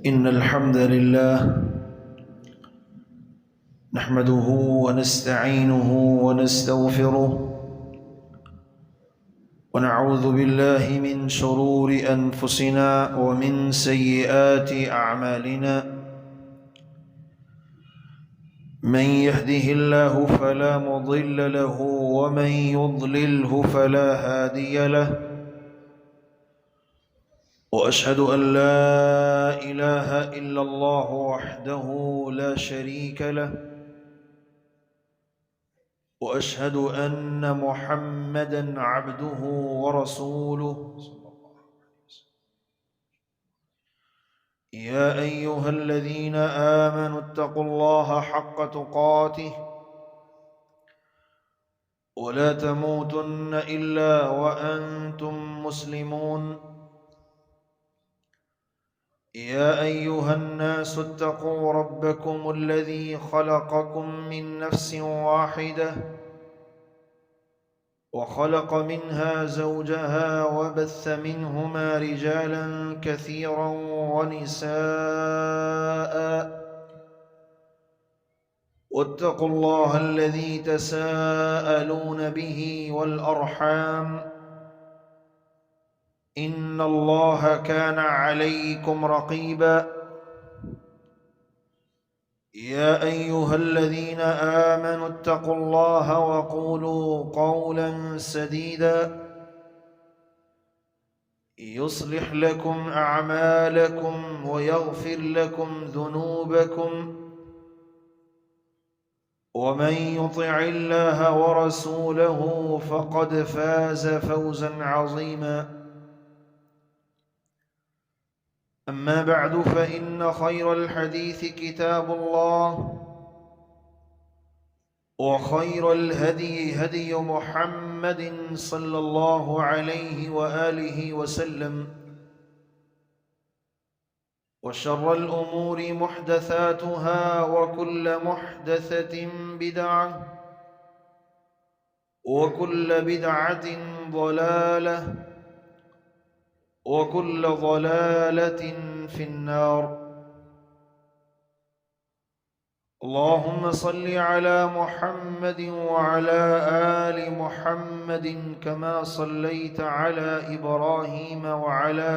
إن الحمد لله نحمده ونستعينه ونستغفره ونعوذ بالله من شرور أنفسنا ومن سيئات أعمالنا. من يهده الله فلا مضل له ومن يضلله فلا هادي له، وأشهد أن لا إله إلا الله وحده لا شريك له، وأشهد أن محمدًا عبده ورسوله. يا أيها الذين آمنوا اتقوا الله حق تقاته ولا تموتن إلا وأنتم مسلمون. يا أيها الناس اتقوا ربكم الذي خلقكم من نفس واحدة وخلق منها زوجها وبث منهما رجالا كثيرا ونساء، واتقوا الله الذي تساءلون به والأرحام إن الله كان عليكم رقيبا. يا أيها الذين آمنوا اتقوا الله وقولوا قولا سديدا يصلح لكم أعمالكم ويغفر لكم ذنوبكم، ومن يطع الله ورسوله فقد فاز فوزا عظيما. أما بعد، فإن خير الحديث كتاب الله، وخير الهدي هدي محمد صلى الله عليه وآله وسلم، وشر الأمور محدثاتها، وكل محدثة بدعة، وكل بدعة ضلالة، وكل ضلالة في النار. اللهم صل على محمد وعلى آل محمد كما صليت على إبراهيم وعلى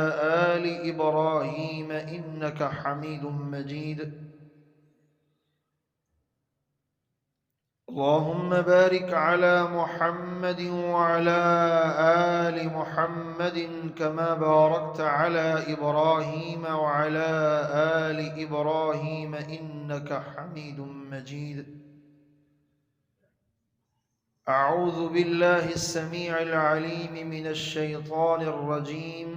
آل إبراهيم إنك حميد مجيد. اللهم بارك على محمد وعلى آل محمد كما باركت على إبراهيم وعلى آل إبراهيم إنك حميد مجيد. أعوذ بالله السميع العليم من الشيطان الرجيم،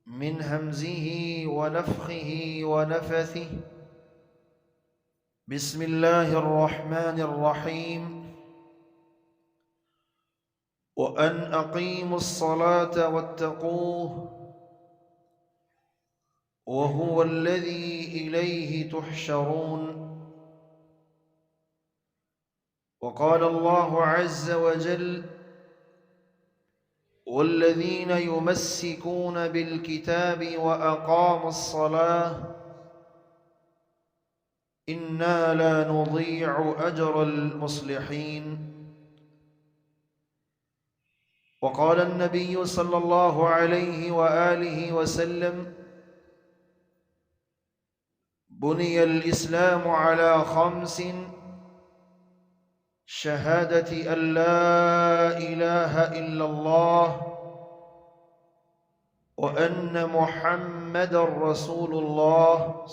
من همزه ونفخه ونفثه. بسم الله الرحمن الرحيم. وأن أقيموا الصلاة واتقوه وهو الذي إليه تحشرون. وقال الله عز وجل: والذين يمسكون بالكتاب وأقاموا الصلاة إنا لا نضيع أجر المصلحين. وقال النبي صلى الله عليه وآله وسلم: بني الإسلام على 5: شهادة أن لا إله إلا الله وأن محمدا رسول الله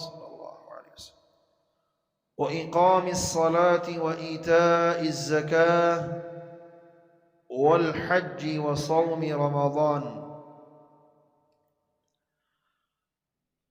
وإقام الصلاة وإيتاء الزكاة والحج وصوم رمضان.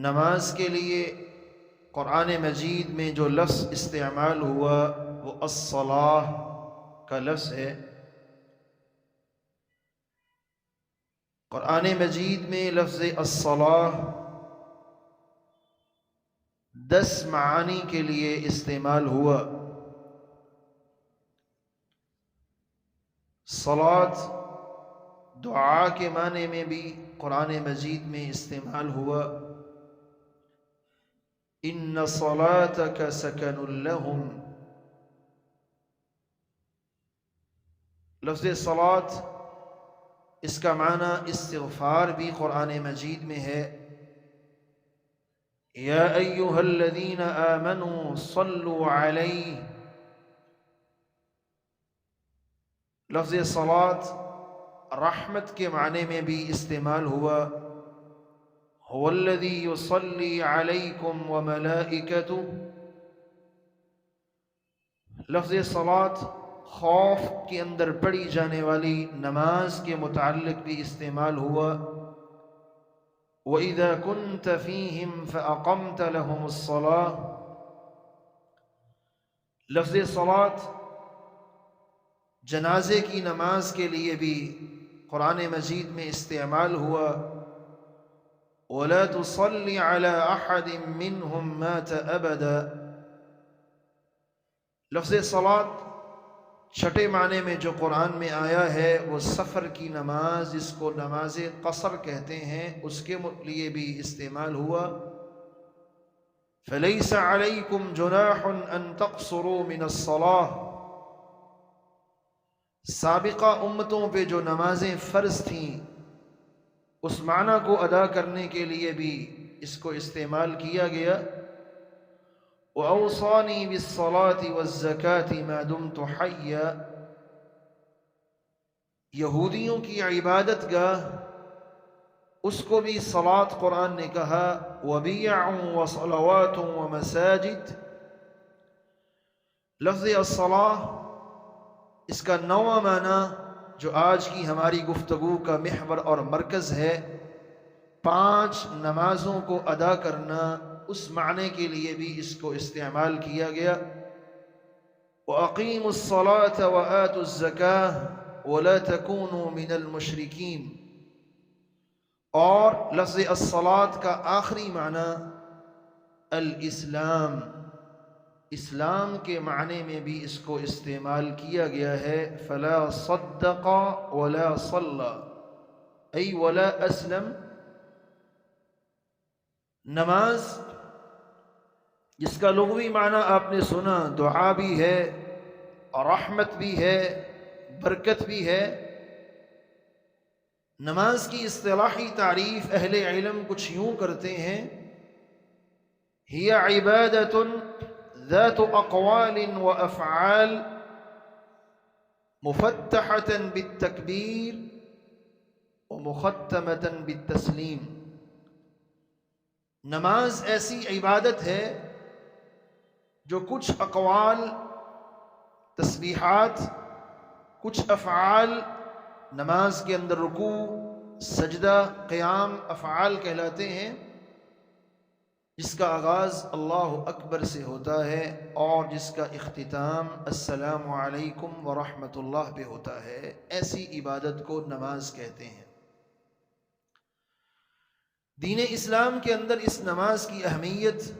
نماز کے لیے قرآن مجید میں جو لفظ استعمال ہوا وہ الصلاۃ کا لفظ ہے۔ قرآن مجید میں لفظ الصلاۃ 10 معانی کے لیے استعمال ہوا۔ صلاۃ دعا کے معنی میں بھی قرآن مجید میں استعمال ہوا۔ ان صلاتک سکن لہم، لفظ صلاۃ اس کا معنی استغفار بھی قرآن مجید میں ہے۔ یا ایھا الذین آمنوا صلوا علیہ، لفظ صلاۃ رحمت کے معنی میں بھی استعمال ہوا۔ هو الذی یصلی علیکم وملائکتہ، لفظ صلاۃ خوف کے اندر پڑھی جانے والی نماز کے متعلق بھی استعمال ہوا۔ وَإِذَا كُنْتَ فِيهِمْ فَأَقَمْتَ لَهُمُ الصَّلَاةَ، لفظ صلاۃ جنازے کی نماز کے لیے بھی قرآن مجید میں استعمال ہوا۔ وَلَا تُصَلِّ عَلَىٰ أَحَدٍ مِّنْهُمْ مَاتَ أَبَدًا، لفظ صلاۃ چھٹے معنی میں جو قرآن میں آیا ہے وہ سفر کی نماز، جس کو نماز قصر کہتے ہیں، اس کے لیے بھی استعمال ہوا۔ فَلَيْسَ عَلَيْكُمْ جُنَاحٌ أَن تَقْصُرُوا مِنَ الصَّلَاةِ، سابقہ امتوں پہ جو نمازیں فرض تھیں اس معنی کو ادا کرنے کے لیے بھی اس کو استعمال کیا گیا۔ وَأَوْصَانِي بِالصَّلَاةِ وَالزَّكَاةِ مَا دُمْتُ حَيًّا، یہودیوں کی عبادت گاہ اس کو بھی صلاۃ قرآن نے کہا۔ وَبِيَعٌ وَصَلَوَاتٌ وَمَسَاجِدُ، لفظ الصلاۃ اس کا 9واں معنی جو آج کی ہماری گفتگو کا محور اور مرکز ہے، 5 نمازوں کو ادا کرنا، اس معنی کے لیے بھی اس کو استعمال کیا گیا۔ وَأَقِيمُوا الصَّلَاةَ وَآتُوا الزَّكَاةَ وَلَا تَكُونُوا مِنَ الْمُشْرِكِينَ، اور لفظ الصلاۃ کا آخری معنی الاسلام، اسلام کے معنی میں بھی اس کو استعمال کیا گیا ہے۔ فلا صدق ولا صلى، ای ولا اسلم، نماز جس کا لغوی معنی آپ نے سنا، دعا بھی ہے اور رحمت بھی ہے، برکت بھی ہے۔ نماز کی اصطلاحی تعریف اہل علم کچھ یوں کرتے ہیں: ہی عبادۃ ذات اقوال وافعال مفتحۃ بالتکبیر ومختمۃ بالتسلیم، نماز ایسی عبادت ہے جو کچھ اقوال تسبیحات، کچھ افعال، نماز کے اندر رکوع، سجدہ، قیام افعال کہلاتے ہیں، جس کا آغاز اللہ اکبر سے ہوتا ہے اور جس کا اختتام السلام علیکم ورحمۃ اللہ پہ ہوتا ہے، ایسی عبادت کو نماز کہتے ہیں۔ دین اسلام کے اندر اس نماز کی اہمیت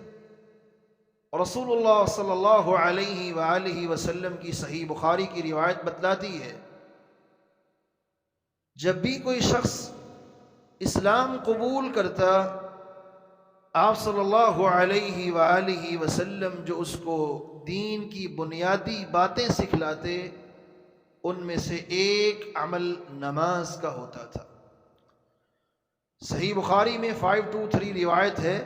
رسول اللہ صلی اللہ علیہ وآلہ وسلم کی صحیح بخاری کی روایت بتلاتی ہے۔ جب بھی کوئی شخص اسلام قبول کرتا، آپ صلی اللہ علیہ وآلہ وسلم جو اس کو دین کی بنیادی باتیں سکھلاتے، ان میں سے ایک عمل نماز کا ہوتا تھا۔ صحیح بخاری میں 523 روایت ہے،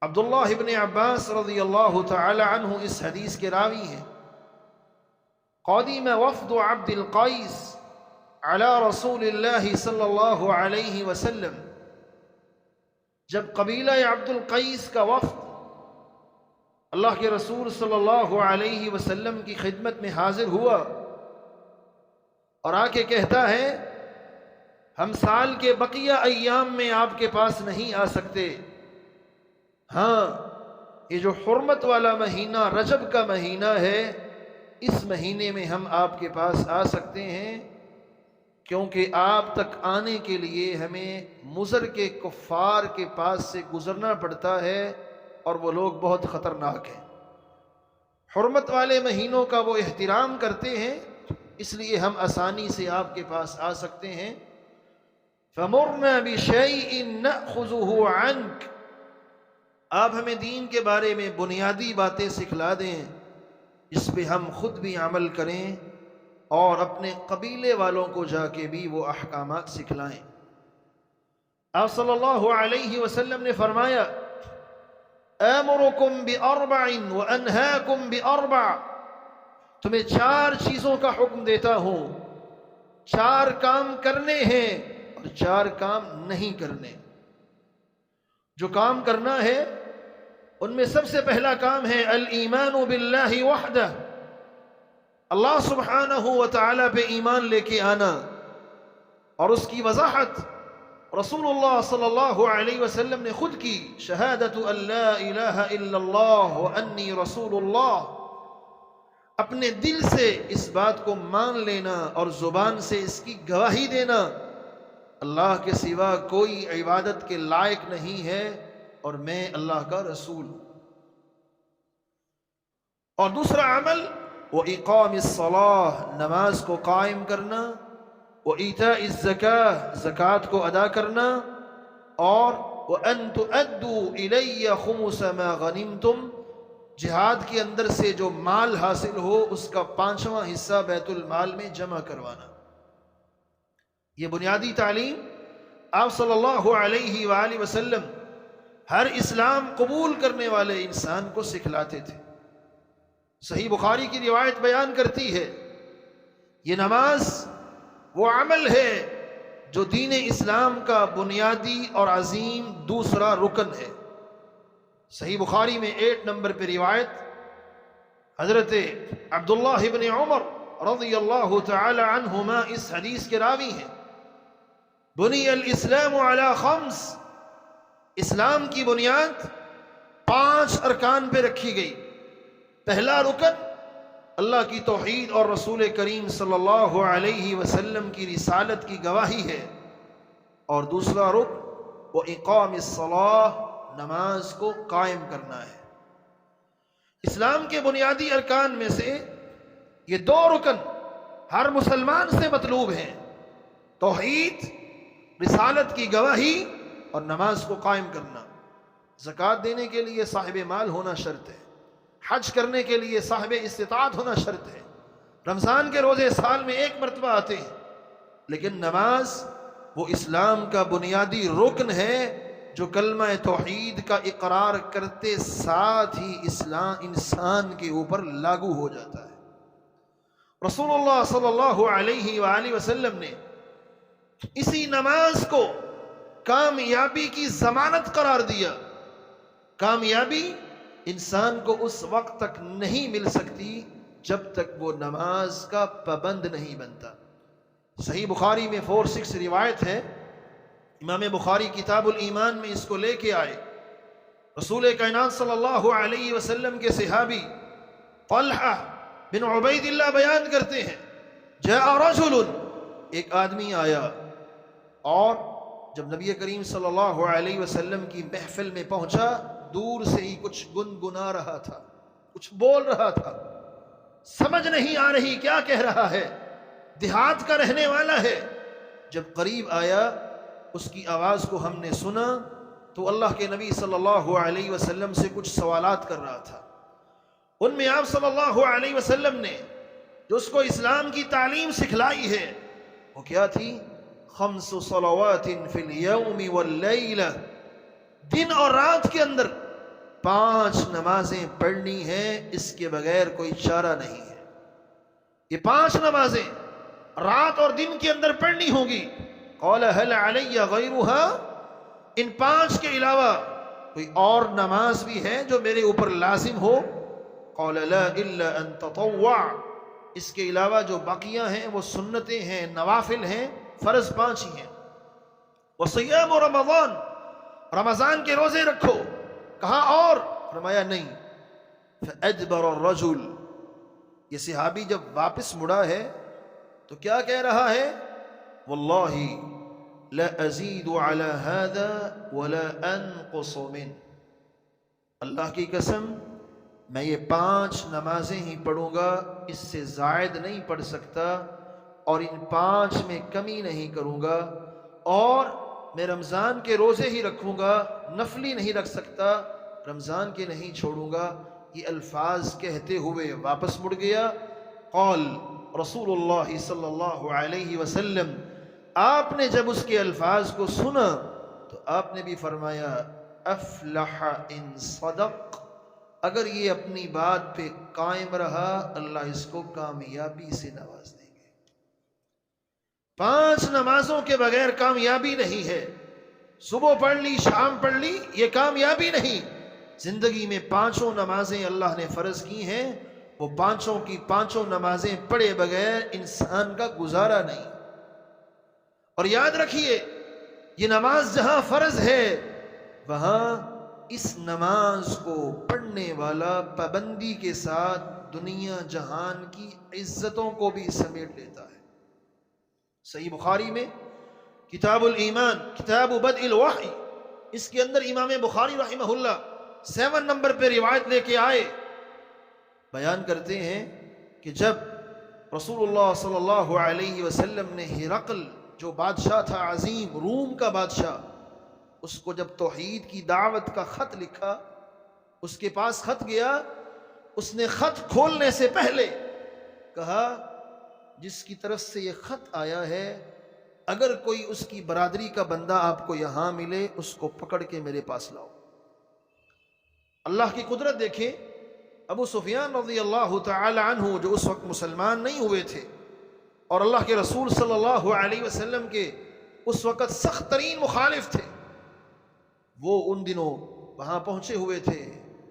عبداللہ ابن عباس رضی اللہ تعالی عنہ اس حدیث کے راوی ہیں۔ قدم وفد عبد القیس علی رسول اللہ صلی اللہ علیہ وسلم، جب قبیلہ عبد القیس کا وفد اللہ کے رسول صلی اللہ علیہ وسلم کی خدمت میں حاضر ہوا اور آ کے کہتا ہے ہم سال کے بقیہ ایام میں آپ کے پاس نہیں آ سکتے، ہاں یہ جو حرمت والا مہینہ رجب کا مہینہ ہے، اس مہینے میں ہم آپ کے پاس آ سکتے ہیں، کیونکہ آپ تک آنے کے لیے ہمیں مضر کے کفار کے پاس سے گزرنا پڑتا ہے، اور وہ لوگ بہت خطرناک ہیں۔ حرمت والے مہینوں کا وہ احترام کرتے ہیں، اس لیے ہم آسانی سے آپ کے پاس آ سکتے ہیں۔ فَمُرْنَا بِشَيْءٍ نَأْخُذُهُ عَنْكَ، آپ ہمیں دین کے بارے میں بنیادی باتیں سکھلا دیں جس پہ ہم خود بھی عمل کریں اور اپنے قبیلے والوں کو جا کے بھی وہ احکامات سکھلائیں۔ آپ صلی اللہ علیہ وسلم نے فرمایا آمرکم بأربع وانہاکم بأربع، تمہیں 4 چیزوں کا حکم دیتا ہوں، 4 کام کرنے ہیں اور 4 کام نہیں کرنے۔ جو کام کرنا ہے ان میں سب سے پہلا کام ہے الایمان باللہ وحدہ، اللہ سبحانہ و تعالی پہ ایمان لے کے آنا، اور اس کی وضاحت رسول اللہ صلی اللہ علیہ وسلم نے خود کی، شہادت ان لا الہ الا اللہ وانی رسول اللہ، اپنے دل سے اس بات کو مان لینا اور زبان سے اس کی گواہی دینا اللہ کے سوا کوئی عبادت کے لائق نہیں ہے اور میں اللہ کا رسول ہوں۔ اور دوسرا عمل وإقام الصلاة، نماز کو قائم کرنا، وإیتاء الزکاة، زکوٰۃ کو ادا کرنا، اور وأن تؤدوا إلی خمس ما غنمتم، جہاد کے اندر سے جو مال حاصل ہو اس کا 5واں حصہ بیت المال میں جمع کروانا۔ یہ بنیادی تعلیم آپ صلی اللہ علیہ وآلہ وسلم ہر اسلام قبول کرنے والے انسان کو سکھلاتے تھے۔ صحیح بخاری کی روایت بیان کرتی ہے یہ نماز وہ عمل ہے جو دین اسلام کا بنیادی اور عظیم دوسرا رکن ہے۔ صحیح بخاری میں 8 نمبر پہ روایت حضرت عبداللہ ابن عمر رضی اللہ تعالی عنہما اس حدیث کے راوی ہیں، بنی الاسلام علی 5، اسلام کی بنیاد 5 ارکان پہ رکھی گئی۔ پہلا رکن اللہ کی توحید اور رسول کریم صلی اللہ علیہ وسلم کی رسالت کی گواہی ہے، اور دوسرا رکن وہ اقام الصلاۃ، نماز کو قائم کرنا ہے۔ اسلام کے بنیادی ارکان میں سے یہ 2 رکن ہر مسلمان سے مطلوب ہیں، توحید، رسالت کی گواہی اور نماز کو قائم کرنا۔ زکوٰۃ دینے کے لیے صاحب مال ہونا شرط ہے، حج کرنے کے لیے صاحب استطاعت ہونا شرط ہے، رمضان کے روزے سال میں 1 مرتبہ آتے ہیں، لیکن نماز وہ اسلام کا بنیادی رکن ہے جو کلمہ توحید کا اقرار کرتے ساتھ ہی اسلام انسان کے اوپر لاگو ہو جاتا ہے۔ رسول اللہ صلی اللہ علیہ وآلہ وسلم نے اسی نماز کو کامیابی کی ضمانت قرار دیا۔ کامیابی انسان کو اس وقت تک نہیں مل سکتی جب تک وہ نماز کا پابند نہیں بنتا۔ صحیح بخاری میں 46 روایت ہے، امام بخاری کتاب الایمان میں اس کو لے کے آئے۔ رسول کائنات صلی اللہ علیہ وسلم کے صحابی طلحہ بن عبید اللہ بیان کرتے ہیں جاء رجل، ایک آدمی آیا، اور جب نبی کریم صلی اللہ علیہ وسلم کی محفل میں پہنچا دور سے ہی کچھ گنگنا رہا تھا، کچھ بول رہا تھا، سمجھ نہیں آ رہی کیا کہہ رہا ہے، دیہات کا رہنے والا ہے۔ جب قریب آیا اس کی آواز کو ہم نے سنا تو اللہ کے نبی صلی اللہ علیہ وسلم سے کچھ سوالات کر رہا تھا۔ ان میں آپ صلی اللہ علیہ وسلم نے جو اس کو اسلام کی تعلیم سکھلائی ہے وہ کیا تھی؟ 5 صلوات فی اليوم واللیلہ، دن اور رات کے اندر 5 نمازیں پڑھنی ہیں، اس کے بغیر کوئی چارہ نہیں ہے۔ یہ 5 نمازیں رات اور دن کے اندر پڑھنی ہوگی۔ قال هل علی غیرها، ان 5 کے علاوہ کوئی اور نماز بھی ہے جو میرے اوپر لازم ہو؟ قال لا الا ان تطوع، اس کے علاوہ جو باقیاں ہیں وہ سنتیں ہیں، نوافل ہیں، فرض 5 ہی ہیں۔ وصیام رمضان، رمضان کے روزے رکھو. کہا اور؟ فرمایا نہیں. فأدبر الرجل، یہ صحابی جب واپس مڑا ہے تو کیا کہہ رہا ہے؟ واللہ لا ازید علی هذا ولا انقص منه، اللہ کی قسم میں یہ 5 نمازیں ہی پڑھوں گا، اس سے زائد نہیں پڑھ سکتا اور ان 5 میں کمی نہیں کروں گا، اور میں رمضان کے روزے ہی رکھوں گا، نفلی نہیں رکھ سکتا، رمضان کے نہیں چھوڑوں گا. یہ الفاظ کہتے ہوئے واپس مڑ گیا. قال رسول اللہ صلی اللہ علیہ وسلم، آپ نے جب اس کے الفاظ کو سنا تو آپ نے بھی فرمایا افلح ان صدق، اگر یہ اپنی بات پہ قائم رہا اللہ اس کو کامیابی سے نواز دیں گے. 5 نمازوں کے بغیر کامیابی نہیں ہے. صبح پڑھ لی، شام پڑھ لی، یہ کامیابی نہیں. زندگی میں 5 نمازیں اللہ نے فرض کی ہیں، وہ 5 کی 5 نمازیں پڑھے بغیر انسان کا گزارا نہیں. اور یاد رکھیے یہ نماز جہاں فرض ہے وہاں اس نماز کو پڑھنے والا پابندی کے ساتھ دنیا جہان کی عزتوں کو بھی سمیٹ لیتا ہے. صحیح بخاری میں کتاب الایمان، کتاب بدء الوحی، اس کے اندر امام بخاری رحمہ اللہ 7 نمبر پہ روایت لے کے آئے، بیان کرتے ہیں کہ جب رسول اللہ صلی اللہ علیہ وسلم نے ہرقل جو بادشاہ تھا عظیم، روم کا بادشاہ، اس کو جب توحید کی دعوت کا خط لکھا، اس کے پاس خط گیا، اس نے خط کھولنے سے پہلے کہا جس کی طرف سے یہ خط آیا ہے اگر کوئی اس کی برادری کا بندہ آپ کو یہاں ملے اس کو پکڑ کے میرے پاس لاؤ. اللہ کی قدرت دیکھیں، ابو سفیان رضی اللہ تعالی عنہ جو اس وقت مسلمان نہیں ہوئے تھے اور اللہ کے رسول صلی اللہ علیہ وسلم کے اس وقت سخت ترین مخالف تھے، وہ ان دنوں وہاں پہنچے ہوئے تھے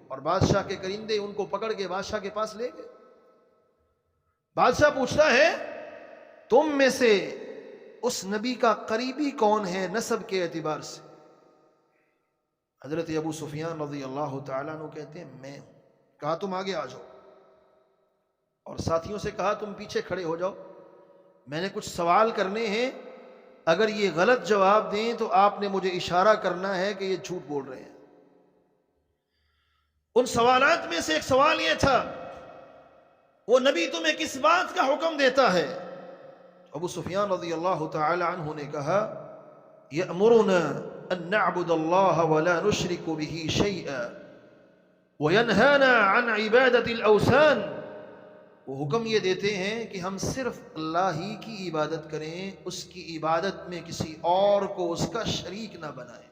اور بادشاہ کے کرندے ان کو پکڑ کے بادشاہ کے پاس لے گئے. بادشاہ پوچھتا ہے تم میں سے اس نبی کا قریبی کون ہے نسب کے اعتبار سے؟ حضرت ابو سفیان رضی اللہ تعالیٰ عنہ کہتے ہیں میں ہوں. کہا تم آگے آ جاؤ، اور ساتھیوں سے کہا تم پیچھے کھڑے ہو جاؤ، میں نے کچھ سوال کرنے ہیں، اگر یہ غلط جواب دیں تو آپ نے مجھے اشارہ کرنا ہے کہ یہ جھوٹ بول رہے ہیں. ان سوالات میں سے ایک سوال یہ تھا وہ نبی تمہیں کس بات کا حکم دیتا ہے؟ ابو سفیان رضی اللہ تعالی عنہ نے کہا یأمرنا ان نعبد اللہ ولا نشرک به شیئا وینہانا عن عبادت الاوثان، وہ حکم یہ دیتے ہیں کہ ہم صرف اللہ ہی کی عبادت کریں، اس کی عبادت میں کسی اور کو اس کا شریک نہ بنائیں،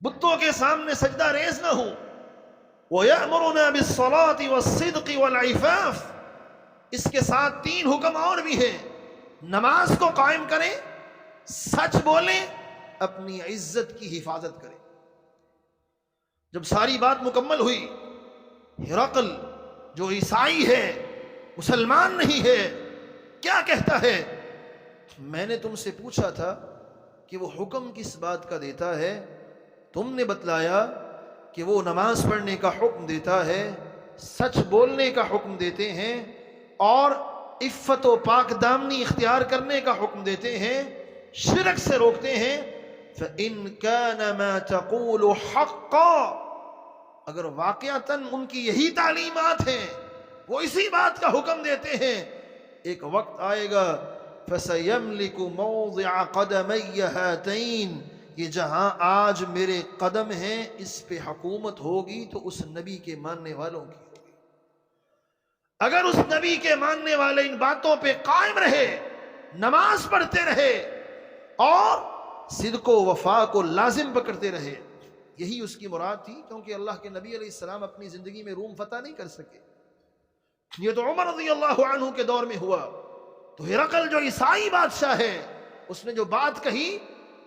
بتوں کے سامنے سجدہ ریز نہ ہوں. وَيَأْمُرُنَا بِالصَّلَاةِ وَالصِّدْقِ وَالْعِفَافِ، اس کے ساتھ 3 حکم اور بھی ہیں. نماز کو قائم کریں، سچ بولیں، اپنی عزت کی حفاظت کریں. جب ساری بات مکمل ہوئی، ہرقل جو عیسائی ہے، مسلمان نہیں ہے، کیا کہتا ہے میں نے تم سے پوچھا تھا کہ وہ حکم کس بات کا دیتا ہے، تم نے بتلایا کہ وہ نماز پڑھنے کا حکم دیتا ہے، سچ بولنے کا حکم دیتے ہیں اور عفت و پاک دامنی اختیار کرنے کا حکم دیتے ہیں، شرک سے روکتے ہیں. فَإِن كَانَ مَا تَقُولُ حَقًّا، اگر واقعتاً ان کی یہی تعلیمات ہیں، وہ اسی بات کا حکم دیتے ہیں، ایک وقت آئے گا فَسَيَمْلِكُ مَوْضِعَ قَدَمَيَّ هَاتَيْنِ، یہ جہاں آج میرے قدم ہیں اس پہ حکومت ہوگی تو اس نبی کے ماننے والوں کی ہوگی. اگر اس نبی کے ماننے والے ان باتوں پہ قائم رہے، نماز پڑھتے رہے اور صدق و وفا کو لازم پکڑتے رہے، یہی اس کی مراد تھی. کیونکہ اللہ کے نبی علیہ السلام اپنی زندگی میں روم فتح نہیں کر سکے، یہ تو عمر رضی اللہ عنہ کے دور میں ہوا. تو ہرقل جو عیسائی بادشاہ ہے، اس نے جو بات کہی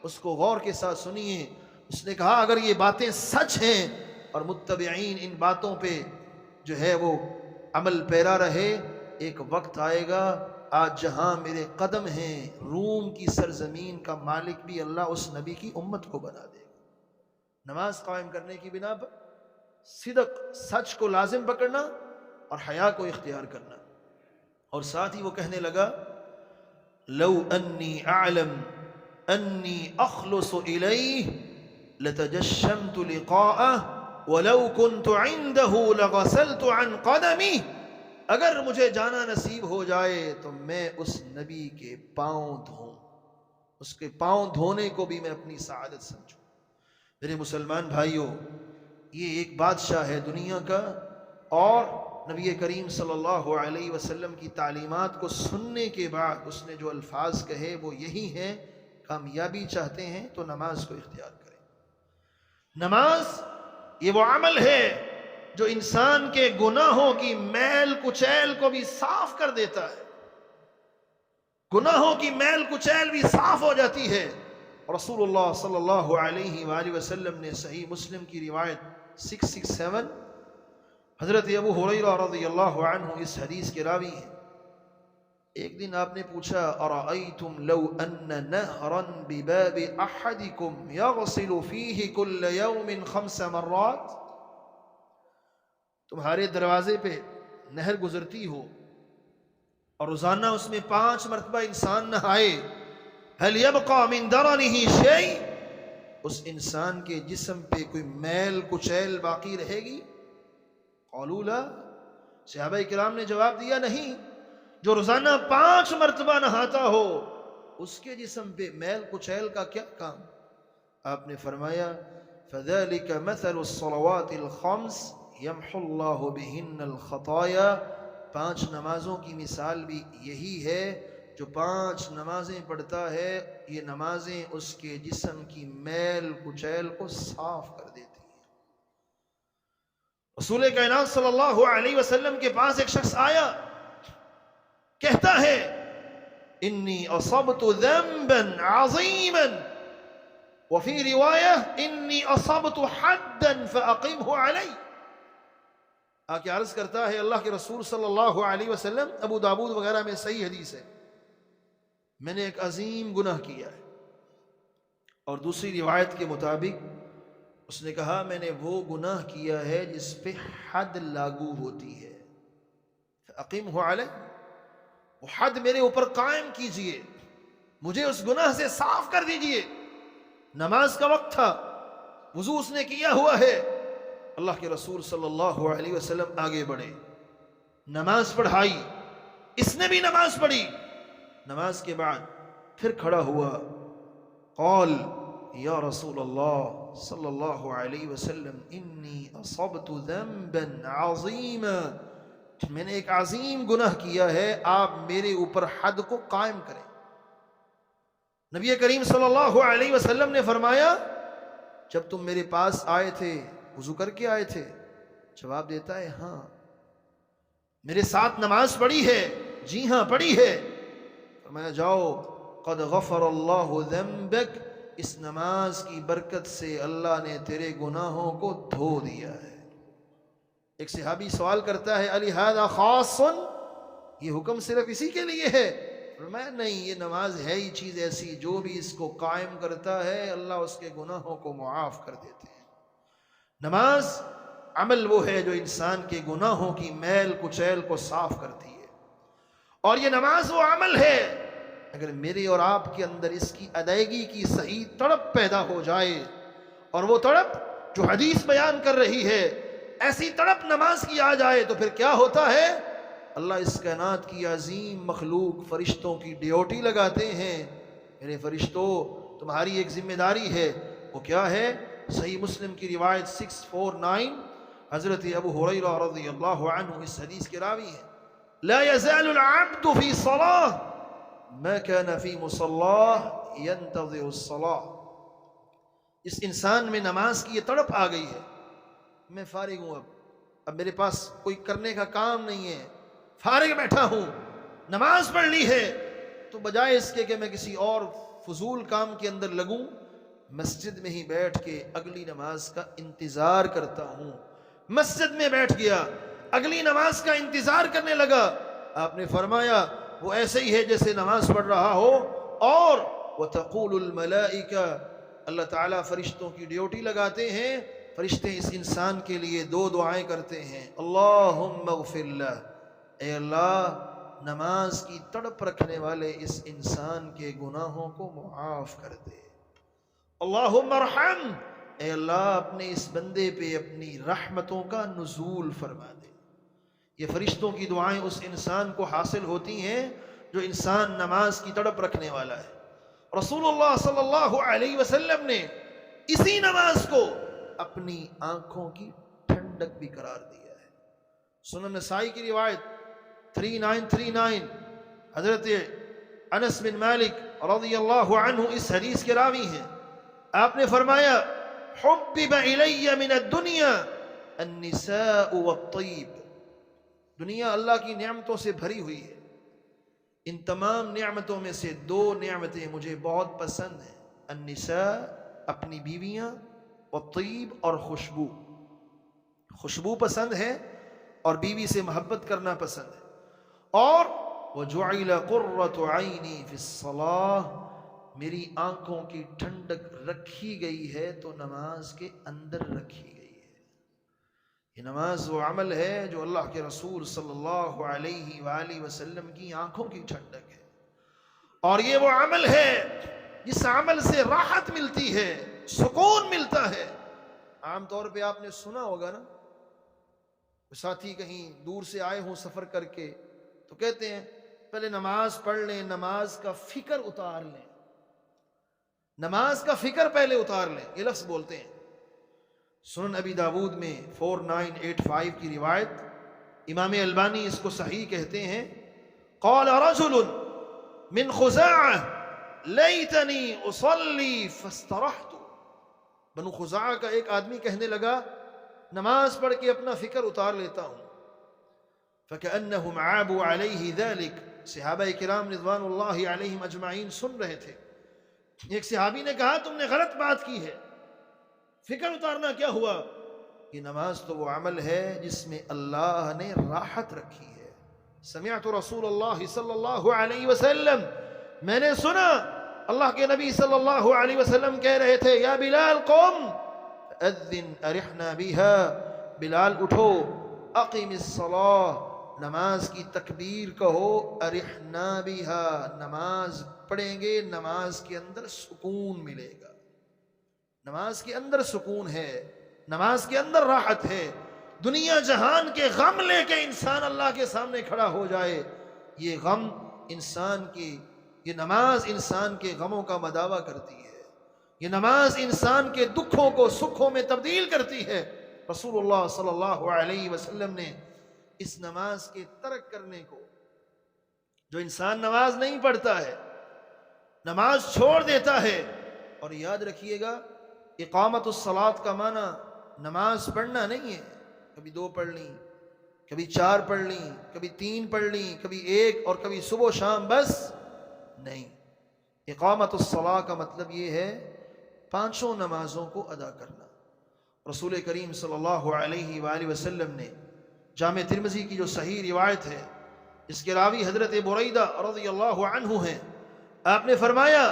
اس کو غور کے ساتھ سنیے. اس نے کہا اگر یہ باتیں سچ ہیں اور متبعین ان باتوں پہ جو ہے وہ عمل پیرا رہے، ایک وقت آئے گا آج جہاں میرے قدم ہیں روم کی سرزمین کا مالک بھی اللہ اس نبی کی امت کو بنا دے گا۔ نماز قائم کرنے کی بنا پر صدق، سچ کو لازم پکڑنا اور حیا کو اختیار کرنا۔ اور ساتھ ہی وہ کہنے لگا لو انی اعلم انی اخلص الیہ لتجشمت لقاءہ ولو كنت عنده لغسلت عن قدمی، اگر مجھے جانا نصیب ہو جائے تو میں اس نبی کے پاؤں دھوں، اس کے پاؤں دھونے کو بھی میں اپنی سعادت سمجھوں۔ میرے مسلمان بھائیوں، یہ ایک بادشاہ ہے دنیا کا، اور نبی کریم صلی اللہ علیہ وسلم کی تعلیمات کو سننے کے بعد اس نے جو الفاظ کہے وہ یہی ہیں، کامیابی چاہتے ہیں تو نماز کو اختیار کریں۔ نماز یہ وہ عمل ہے جو انسان کے گناہوں کی میل کچیل کو بھی صاف کر دیتا ہے، گناہوں کی میل کچیل بھی صاف ہو جاتی ہے۔ رسول اللہ صلی اللہ علیہ وآلہ وسلم نے صحیح مسلم کی روایت 667، حضرت ابو ہریرہ رضی اللہ عنہ اس حدیث کے راوی ہیں، ایک دن آپ نے پوچھا ارأیتم لو ان نہرا بباب احدکم یغسل فیہ کل یوم 5 مرات، تمہارے دروازے پہ نہر گزرتی ہو اور روزانہ اس میں 5 مرتبہ انسان نہائے، هل يبقى من درنه شيء، اس انسان کے جسم پہ کوئی میل کچیل باقی رہے گی؟ قالوا لا، صحابہ کرام نے جواب دیا نہیں، جو روزانہ 5 مرتبہ نہاتا ہو اس کے جسم پہ میل کچیل کا کیا کام؟ آپ نے فرمایا فَذَلِكَ مَثَلُ الصَّلَوَاتِ الْخَمْسِ يَمْحُ اللَّهُ بِهِنَّ الْخَطَايَا، 5 نمازوں کی مثال بھی یہی ہے، جو 5 نمازیں پڑھتا ہے یہ نمازیں اس کے جسم کی میل کچیل کو صاف کر دیتی ہیں۔ رسول کائنات صلی اللہ علیہ وسلم کے پاس ایک شخص آیا، کہتا ہے انی اصبت ذنبا عظیما وفی روایہ انی اصبت حدا فاقمہ علی، آکے عرض کرتا ہے اللہ کے رسول صلی اللہ علیہ وسلم، ابو داود وغیرہ میں صحیح حدیث ہے، میں نے ایک عظیم گناہ کیا ہے، اور دوسری روایت کے مطابق اس نے کہا میں نے وہ گناہ کیا ہے جس پہ حد لاگو ہوتی ہے، فاقمہ علی، وہ حد میرے اوپر قائم کیجئے، مجھے اس گناہ سے صاف کر دیجئے۔ نماز کا وقت تھا، وضو اس نے کیا ہوا ہے، اللہ کے رسول صلی اللہ علیہ وسلم آگے بڑھے، نماز پڑھائی، اس نے بھی نماز پڑھی، نماز کے بعد پھر کھڑا ہوا، قال یا رسول اللہ صلی اللہ علیہ وسلم انی اصبت ذنبا عظیما، میں نے ایک عظیم گناہ کیا ہے، آپ میرے اوپر حد کو قائم کریں۔ نبی کریم صلی اللہ علیہ وسلم نے فرمایا جب تم میرے پاس آئے تھے وضو کر کے آئے تھے؟ جواب دیتا ہے ہاں۔ میرے ساتھ نماز پڑھی ہے؟ جی ہاں پڑھی ہے۔ فرمایا جاؤ قد غفر اللہ ذنبک، اس نماز کی برکت سے اللہ نے تیرے گناہوں کو دھو دیا ہے۔ ایک صحابی سوال کرتا ہے علی ھذا خاص، یہ حکم صرف اسی کے لیے ہے؟ فرمایا نہیں، یہ نماز ہے ہی چیز ایسی جو بھی اس کو قائم کرتا ہے اللہ اس کے گناہوں کو معاف کر دیتے ہیں۔ نماز عمل وہ ہے جو انسان کے گناہوں کی میل کچیل کو صاف کرتی ہے، اور یہ نماز وہ عمل ہے اگر میرے اور آپ کے اندر اس کی ادائیگی کی صحیح تڑپ پیدا ہو جائے، اور وہ تڑپ جو حدیث بیان کر رہی ہے ایسی تڑپ نماز کی آ جائے تو پھر کیا ہوتا ہے؟ اللہ اس کائنات کی عظیم مخلوق فرشتوں کی ڈیوٹی لگاتے ہیں، میرے فرشتوں تمہاری ایک ذمہ داری ہے، وہ کیا ہے؟ صحیح مسلم کی روایت 649، حضرت ابو ہریرہ رضی اللہ عنہ اس حدیث کے راوی ہیں، لا يزال العبد في صلاة ما كان في مصلاه ينتظر الصلاة، اس انسان میں نماز کی یہ تڑپ آ گئی ہے، میں فارغ ہوں، اب میرے پاس کوئی کرنے کا کام نہیں ہے، فارغ بیٹھا ہوں، نماز پڑھ لی ہے، تو بجائے اس کے کہ میں کسی اور فضول کام کے اندر لگوں، مسجد میں ہی بیٹھ کے اگلی نماز کا انتظار کرتا ہوں۔ مسجد میں بیٹھ گیا، اگلی نماز کا انتظار کرنے لگا، آپ نے فرمایا وہ ایسے ہی ہے جیسے نماز پڑھ رہا ہو. اور وَتَقُولُ الْمَلَائِكَةُ اللہ تعالیٰ فرشتوں کی ڈیوٹی لگاتے ہیں. فرشتے اس انسان کے لیے 2 دعائیں کرتے ہیں. اللہم اغفر لہ، اے اللہ نماز کی تڑپ رکھنے والے اس انسان کے گناہوں کو معاف کر دے. اللہم ارحم، اے اللہ اپنے اس بندے پہ اپنی رحمتوں کا نزول فرما دے. یہ فرشتوں کی دعائیں اس انسان کو حاصل ہوتی ہیں جو انسان نماز کی تڑپ رکھنے والا ہے. رسول اللہ صلی اللہ علیہ وسلم نے اسی نماز کو اپنی آنکھوں کی ٹھنڈک بھی قرار دیا ہے. سنن نسائی کی روایت 3939 حضرت انس بن مالک رضی اللہ عنہ اس حدیث کے راوی ہیں. آپ نے فرمایا حبب الی من الدنیا النساء والطیب. دنیا اللہ کی نعمتوں سے بھری ہوئی ہے. ان تمام نعمتوں میں سے 2 نعمتیں مجھے بہت پسند ہیں. النساء اپنی بیویاں، والطیب اور خوشبو. خوشبو پسند ہے اور بیوی سے محبت کرنا پسند ہے. اور وَجُعِلَ قُرَّةُ عَيْنِي فِي الصَّلَاةِ، میری آنکھوں کی ٹھنڈک رکھی گئی ہے تو نماز کے اندر رکھی گئی ہے. یہ نماز وہ عمل ہے جو اللہ کے رسول صلی اللہ علیہ وآلہ وسلم کی آنکھوں کی ٹھنڈک ہے. اور یہ وہ عمل ہے جس عمل سے راحت ملتی ہے، سکون ملتا ہے. عام طور پہ آپ نے سنا ہوگا نا، ساتھی کہیں دور سے آئے ہوں سفر کر کے تو کہتے ہیں پہلے نماز پڑھ لیں، نماز کا فکر اتار لیں، نماز کا فکر پہلے اتار لیں. یہ لفظ بولتے ہیں. سنن ابی داود میں 4985 کی روایت، امام البانی اس کو صحیح کہتے ہیں. قال رجل من خزاعہ لیتنی اصلی فاسترحت. بنو خزاعہ کا ایک آدمی کہنے لگا نماز پڑھ کے اپنا فکر اتار لیتا ہوں. فَكَأَنَّهُمْ عَابُوا عَلَيْهِ ذَلِكَ. صحابہ کرام رضوان اللہ علیہم اجمعین سن رہے تھے. ایک صحابی نے کہا تم نے غلط بات کی ہے، فکر اتارنا کیا ہوا؟ یہ نماز تو وہ عمل ہے جس میں اللہ نے راحت رکھی ہے. سمعت رسول اللہ صلی اللہ علیہ وسلم، میں نے سنا اللہ کے نبی صلی اللہ علیہ وسلم کہہ رہے تھے یا بلال قم فأذن ارحنا بها، بلال اٹھو، اقم الصلاة، نماز کی تکبیر کہو، ارحنا بها، نماز پڑھیں گے، نماز کے اندر سکون ملے گا. نماز کے اندر سکون ہے، نماز کے اندر راحت ہے. دنیا جہان کے غم لے کے انسان اللہ کے سامنے کھڑا ہو جائے، یہ غم انسان کی، یہ نماز انسان کے غموں کا مداوع کرتی ہے. یہ نماز انسان کے دکھوں کو سکھوں میں تبدیل کرتی ہے. رسول اللہ صلی اللہ علیہ وسلم نے اس نماز کے ترک کرنے کو، جو انسان نماز نہیں پڑھتا ہے، نماز چھوڑ دیتا ہے، اور یاد رکھیے گا اقامت الصلاۃ کا معنی نماز پڑھنا نہیں ہے. کبھی 2 پڑھ لیں، کبھی 4 پڑھ لیں، کبھی 3 پڑھ لیں، کبھی 1 اور کبھی صبح و شام، بس نہیں. اقامت الصلاۃ کا مطلب یہ ہے 5 نمازوں کو ادا کرنا. رسول کریم صلی اللہ علیہ وآلہ وسلم نے جامع ترمذی کی جو صحیح روایت ہے، اس کے راوی حضرت بریدہ رضی اللہ عنہ ہیں. آپ نے فرمایا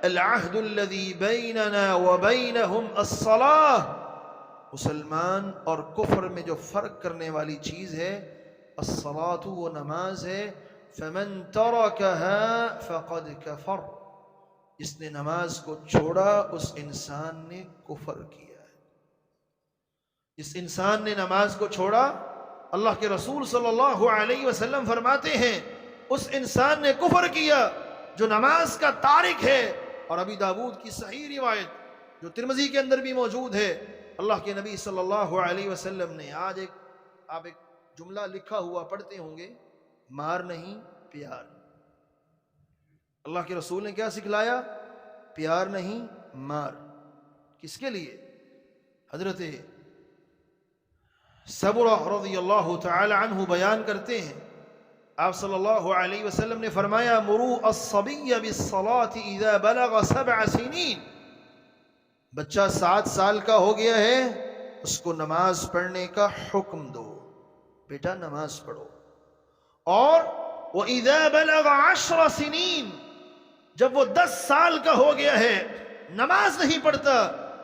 العہد الذی بیننا وبینہم الصلاۃ، مسلمان اور کفر میں جو فرق کرنے والی چیز ہے الصلاۃ، وہ نماز ہے. فمن ترکها فقد کفر، جس نے نماز کو چھوڑا اس انسان نے کفر کیا ہے. جس انسان نے نماز کو چھوڑا، اللہ کے رسول صلی اللہ علیہ وسلم فرماتے ہیں اس انسان نے کفر کیا جو نماز کا تارک ہے. اور ابی داود کی صحیح روایت جو ترمذی کے اندر بھی موجود ہے، اللہ کے نبی صلی اللہ علیہ وسلم نے آج آپ ایک جملہ لکھا ہوا پڑھتے ہوں گے، مار نہیں پیار. اللہ کے رسول نے کیا سکھلایا؟ پیار نہیں مار. کس کے لیے؟ حضرت سبرہ رضی اللہ تعالی عنہ بیان کرتے ہیں آپ صلی اللہ علیہ وسلم نے فرمایا مروا الصبی بالصلاة اذا بلغ 7 سنین، بچہ 7 سال کا ہو گیا ہے اس کو نماز پڑھنے کا حکم دو، بیٹا نماز پڑھو. اور وَإِذَا بَلَغَ 10 سِنِينَ، جب وہ 10 سال کا ہو گیا ہے، نماز نہیں پڑھتا،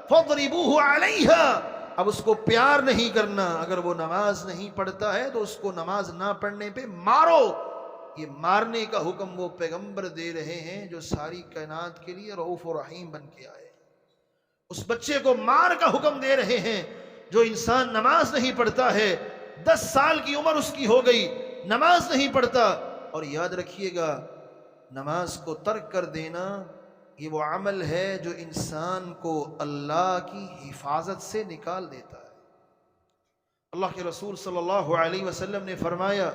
فَاضْرِبُوهُ عَلَيْهَا، اب اس کو پیار نہیں کرنا، اگر وہ نماز نہیں پڑھتا ہے تو اس کو نماز نہ پڑھنے پہ مارو۔ یہ مارنے کا حکم وہ پیغمبر دے رہے ہیں جو ساری کائنات کے لیے رؤوف و رحیم بن کے آئے۔ اس بچے کو مار کا حکم دے رہے ہیں جو انسان نماز نہیں پڑھتا ہے، 10 سال کی عمر اس کی ہو گئی، نماز نہیں پڑھتا۔ اور یاد رکھیے گا، نماز کو ترک کر دینا یہ وہ عمل ہے جو انسان کو اللہ کی حفاظت سے نکال دیتا ہے۔ اللہ کے رسول صلی اللہ علیہ وسلم نے فرمایا،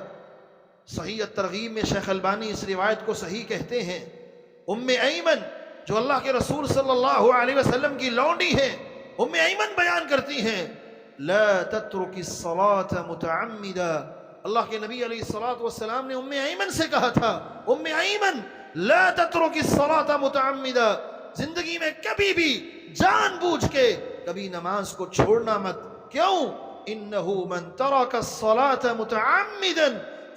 صحیح الترغیب میں شیخ البانی اس روایت کو صحیح کہتے ہیں، ام ایمن جو اللہ کے رسول صلی اللہ علیہ وسلم کی لونڈی ہے، ام ایمن بیان کرتی ہیں، لا تترک الصلاة متعمدا، اللہ کے نبی علیہ الصلاۃ والسلام نے ام ایمن سے کہا تھا، ام ایمن لا تترک الصلاة متعمدا، زندگی میں کبھی بھی جان بوجھ کے کبھی نماز کو چھوڑنا مت۔ کیوں؟ انہ من ترک الصلاة متعمدا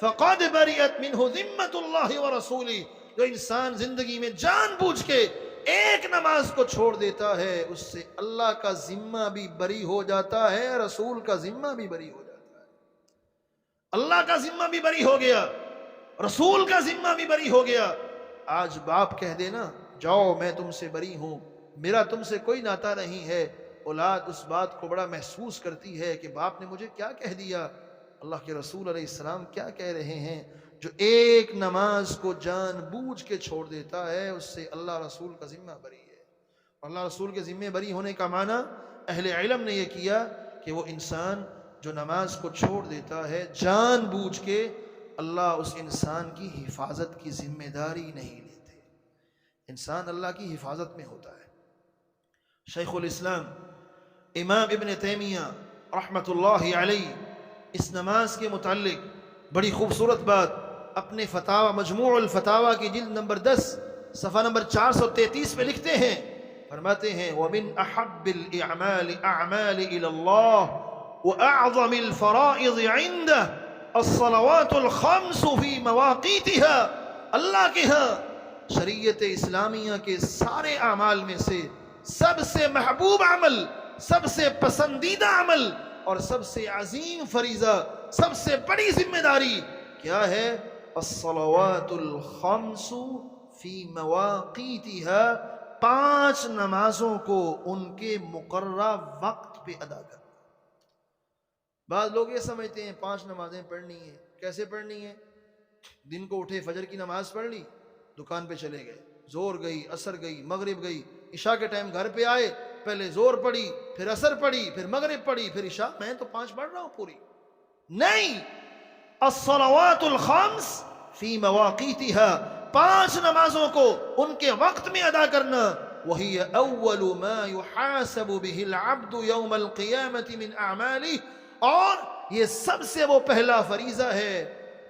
فقد بریت منہ ذمۃ اللہ ورسولہ، جو انسان زندگی میں جان بوجھ کے ایک نماز کو چھوڑ دیتا ہے، اس سے اللہ کا ذمہ بھی بری ہو جاتا ہے، رسول کا ذمہ بھی بری ہو جاتا ہے۔ اللہ کا ذمہ بھی بری ہو گیا، رسول کا ذمہ بھی بری ہو گیا۔ آج باپ کہہ دینا جاؤ میں تم سے بری ہوں، میرا تم سے کوئی ناطہ نہیں ہے، اولاد اس بات کو بڑا محسوس کرتی ہے کہ باپ نے مجھے کیا کہہ دیا۔ اللہ کے رسول علیہ السلام کیا کہہ رہے ہیں؟ جو ایک نماز کو جان بوجھ کے چھوڑ دیتا ہے اس سے اللہ رسول کا ذمہ بری ہے۔ اللہ رسول کے ذمہ بری ہونے کا معنی اہل علم نے یہ کیا کہ وہ انسان جو نماز کو چھوڑ دیتا ہے جان بوجھ کے، اللہ اس انسان کی حفاظت کی ذمہ داری نہیں لیتے، انسان اللہ کی حفاظت میں ہوتا ہے۔ شیخ الاسلام امام ابن تیمیہ رحمۃ اللہ علیہ اس نماز کے متعلق بڑی خوبصورت بات اپنے فتاوی مجموع الفتاوی کی جلد نمبر 10 صفحہ نمبر 433 میں لکھتے ہیں، فرماتے ہیں وَمِنْ أَحَبِّ الْإِعْمَالِ أَعْمَالِ إِلَى اللَّهِ وَأَعْظَمِ الْفَرَائِضِ عِنْدَهِ الصَّلَوَاتُ الْخَمْسُ فِي مَوَاقِيتِهَا، اللہ کے ہاں شریعت اسلامیہ کے سارے اعمال میں سے سب سے محبوب عمل، سب سے پسندیدہ عمل اور سب سے عظیم فریضہ، سب سے بڑی ذمہ داری کیا ہے؟ الصلوات الخمس فی مواقیتها، 5 نمازوں کو ان کے مقررہ وقت پہ ادا کرنا۔ بعض لوگ یہ سمجھتے ہیں 5 نمازیں پڑھنی ہیں، کیسے پڑھنی ہیں؟ دن کو اٹھے فجر کی نماز پڑھ لی، دکان پہ چلے گئے، زور گئی، عصر گئی، مغرب گئی، عشاء کے ٹائم گھر پہ آئے، پہلے زور پڑھی، پھر عصر پڑھی، پھر مغرب پڑھی، پھر عشاء، میں تو 5 پڑھ رہا ہوں پوری۔ نہیں، الصلوات الخمس فی مواقیتها، 5 نمازوں کو ان کے وقت میں ادا کرنا، وہی اول ما یحاسب به العبد یوم القیامة من اعماله، اور یہ سب سے وہ پہلا فریضہ ہے